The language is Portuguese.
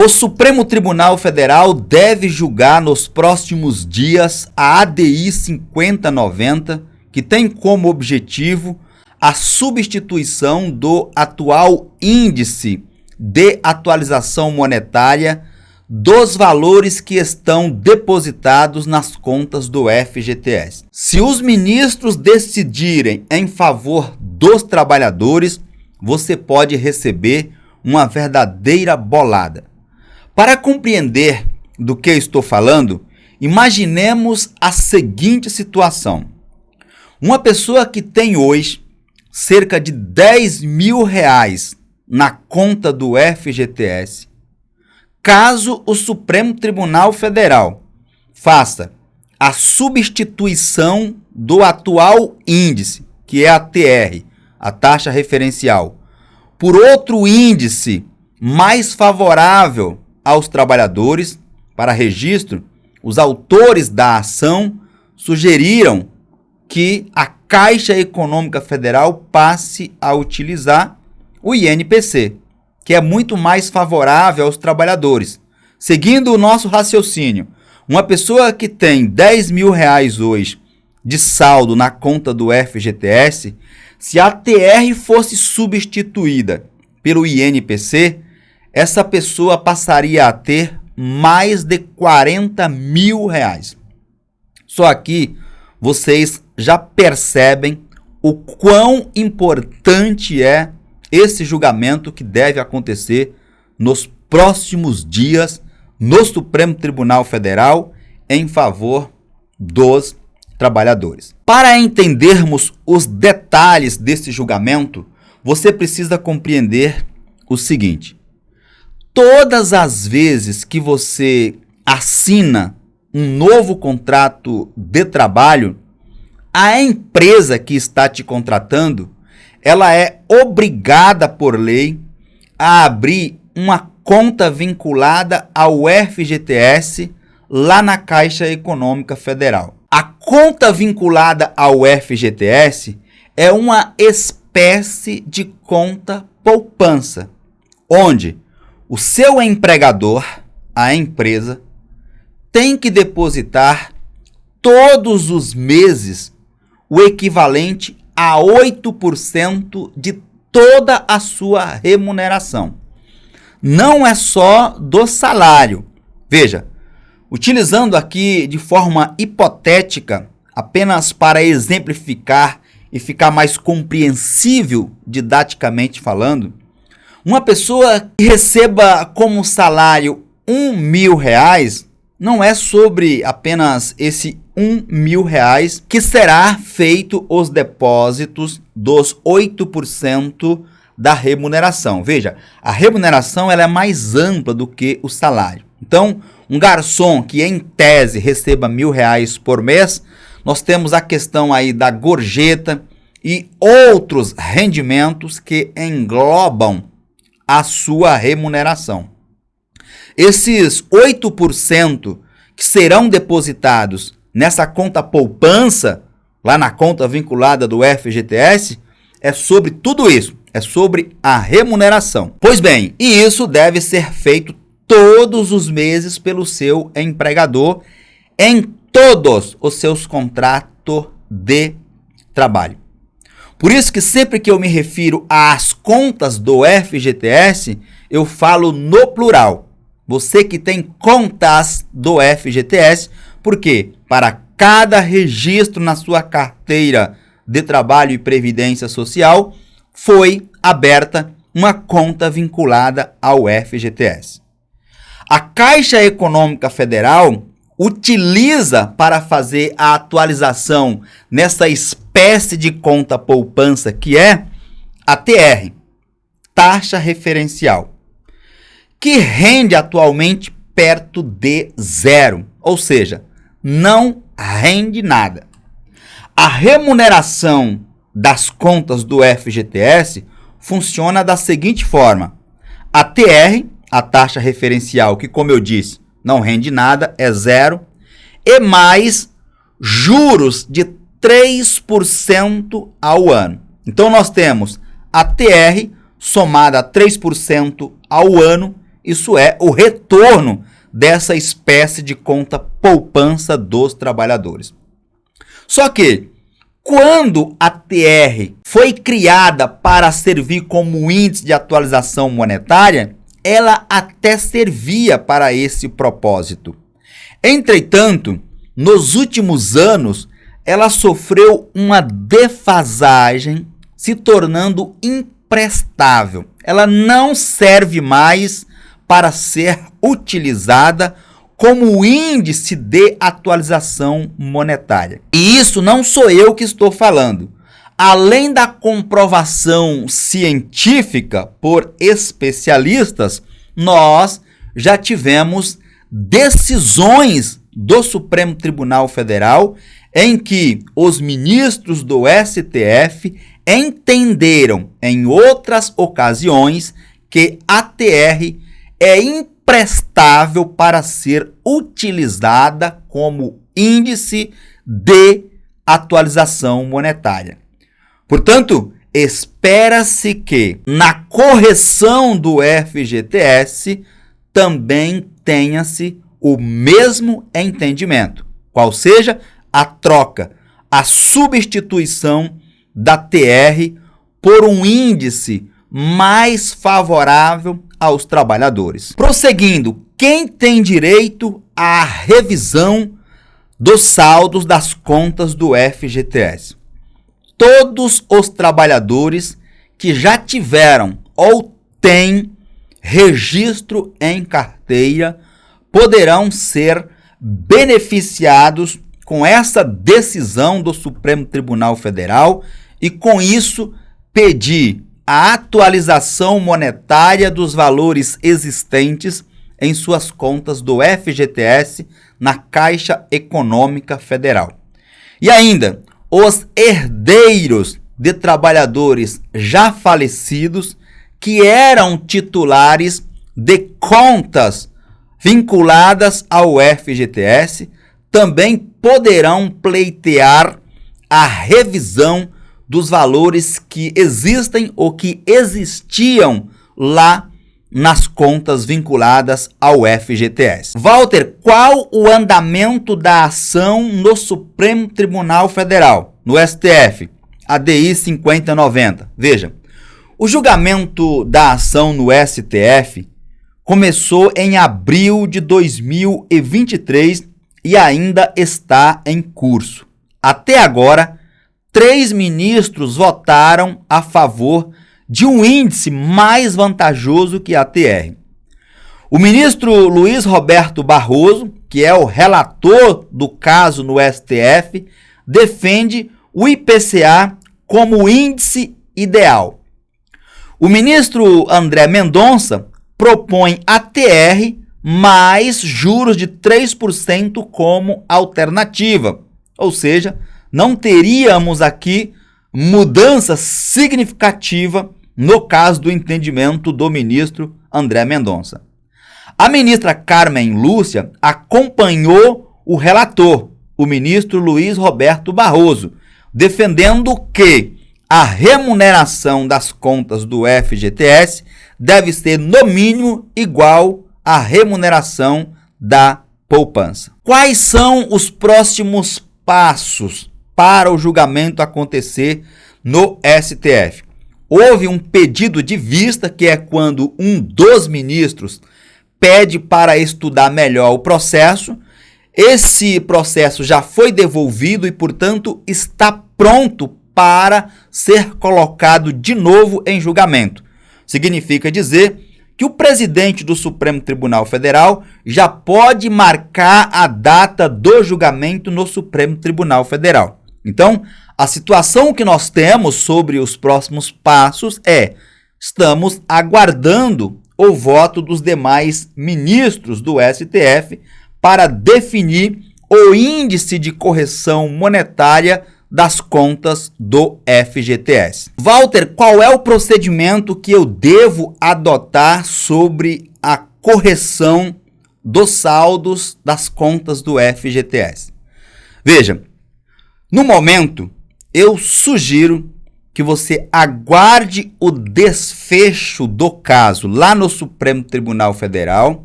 O Supremo Tribunal Federal deve julgar nos próximos dias a ADI 5090, que tem como objetivo a substituição do atual índice de atualização monetária dos valores que estão depositados nas contas do FGTS. Se os ministros decidirem em favor dos trabalhadores, você pode receber uma verdadeira bolada. Para compreender do que estou falando, imaginemos a seguinte situação. Uma pessoa que tem hoje cerca de R$10.000 na conta do FGTS, caso o Supremo Tribunal Federal faça a substituição do atual índice, que é a TR, a taxa referencial, por outro índice mais favorável aos trabalhadores, para registro, os autores da ação sugeriram que a Caixa Econômica Federal passe a utilizar o INPC, que é muito mais favorável aos trabalhadores. Seguindo o nosso raciocínio, uma pessoa que tem R$10.000 hoje de saldo na conta do FGTS, se a TR fosse substituída pelo INPC, essa pessoa passaria a ter mais de R$40.000. Só aqui vocês já percebem o quão importante é esse julgamento que deve acontecer nos próximos dias no Supremo Tribunal Federal em favor dos trabalhadores. Para entendermos os detalhes desse julgamento, você precisa compreender o seguinte: todas as vezes que você assina um novo contrato de trabalho, a empresa que está te contratando, ela é obrigada por lei a abrir uma conta vinculada ao FGTS lá na Caixa Econômica Federal. A conta vinculada ao FGTS é uma espécie de conta poupança, onde o seu empregador, a empresa, tem que depositar todos os meses o equivalente a 8% de toda a sua remuneração. Não é só do salário. Veja, utilizando aqui de forma hipotética, apenas para exemplificar e ficar mais compreensível didaticamente falando, uma pessoa que receba como salário R$1.000, não é sobre apenas esse R$1.000 que será feito os depósitos dos 8% da remuneração. Veja, a remuneração ela é mais ampla do que o salário. Então, um garçom que em tese receba R$1.000 por mês, nós temos a questão aí da gorjeta e outros rendimentos que englobam a sua remuneração. Esses 8% que serão depositados nessa conta poupança, lá na conta vinculada do FGTS, é sobre tudo isso, é sobre a remuneração. Pois bem, e isso deve ser feito todos os meses pelo seu empregador em todos os seus contratos de trabalho. Por isso que sempre que eu me refiro às contas do FGTS, eu falo no plural. Você que tem contas do FGTS, porque para cada registro na sua carteira de trabalho e previdência social, foi aberta uma conta vinculada ao FGTS. A Caixa Econômica Federal utiliza para fazer a atualização nessa espécie de conta poupança que é a TR, taxa referencial, que rende atualmente perto de zero, ou seja, não rende nada. A remuneração das contas do FGTS funciona da seguinte forma: a TR, a taxa referencial, que como eu disse, não rende nada, é zero, e mais juros de 3% ao ano. Então nós temos a TR somada a 3% ao ano, isso é, o retorno dessa espécie de conta poupança dos trabalhadores. Só que, quando a TR foi criada para servir como índice de atualização monetária, ela até servia para esse propósito. Entretanto, nos últimos anos, ela sofreu uma defasagem, se tornando imprestável. Ela não serve mais para ser utilizada como índice de atualização monetária. E isso não sou eu que estou falando. Além da comprovação científica por especialistas, nós já tivemos decisões do Supremo Tribunal Federal em que os ministros do STF entenderam em outras ocasiões que a TR é imprestável para ser utilizada como índice de atualização monetária. Portanto, espera-se que na correção do FGTS também tenha-se o mesmo entendimento, qual seja a troca, a substituição da TR por um índice mais favorável aos trabalhadores. Prosseguindo, quem tem direito à revisão dos saldos das contas do FGTS? Todos os trabalhadores que já tiveram ou têm registro em carteira poderão ser beneficiados com essa decisão do Supremo Tribunal Federal e, com isso, pedir a atualização monetária dos valores existentes em suas contas do FGTS na Caixa Econômica Federal. E ainda, os herdeiros de trabalhadores já falecidos que eram titulares de contas vinculadas ao FGTS também poderão pleitear a revisão dos valores que existem ou que existiam lá nas contas vinculadas ao FGTS. Walter, qual o andamento da ação no Supremo Tribunal Federal, no STF, ADI 5090? Veja, o julgamento da ação no STF começou em abril de 2023 e ainda está em curso. Até agora, 3 ministros votaram a favor de um índice mais vantajoso que a TR. O ministro Luiz Roberto Barroso, que é o relator do caso no STF, defende o IPCA como índice ideal. O ministro André Mendonça propõe a TR mais juros de 3% como alternativa, ou seja, não teríamos aqui mudança significativa no caso do entendimento do ministro André Mendonça. A ministra Carmen Lúcia acompanhou o relator, o ministro Luiz Roberto Barroso, defendendo que a remuneração das contas do FGTS deve ser, no mínimo, igual à remuneração da poupança. Quais são os próximos passos para o julgamento acontecer no STF? Houve um pedido de vista, que é quando um dos ministros pede para estudar melhor o processo. Esse processo já foi devolvido e, portanto, está pronto para ser colocado de novo em julgamento. Significa dizer que o presidente do Supremo Tribunal Federal já pode marcar a data do julgamento no Supremo Tribunal Federal. Então, a situação que nós temos sobre os próximos passos é: estamos aguardando o voto dos demais ministros do STF para definir o índice de correção monetária das contas do FGTS. Walter, qual é o procedimento que eu devo adotar sobre a correção dos saldos das contas do FGTS? Veja, no momento, eu sugiro que você aguarde o desfecho do caso lá no Supremo Tribunal Federal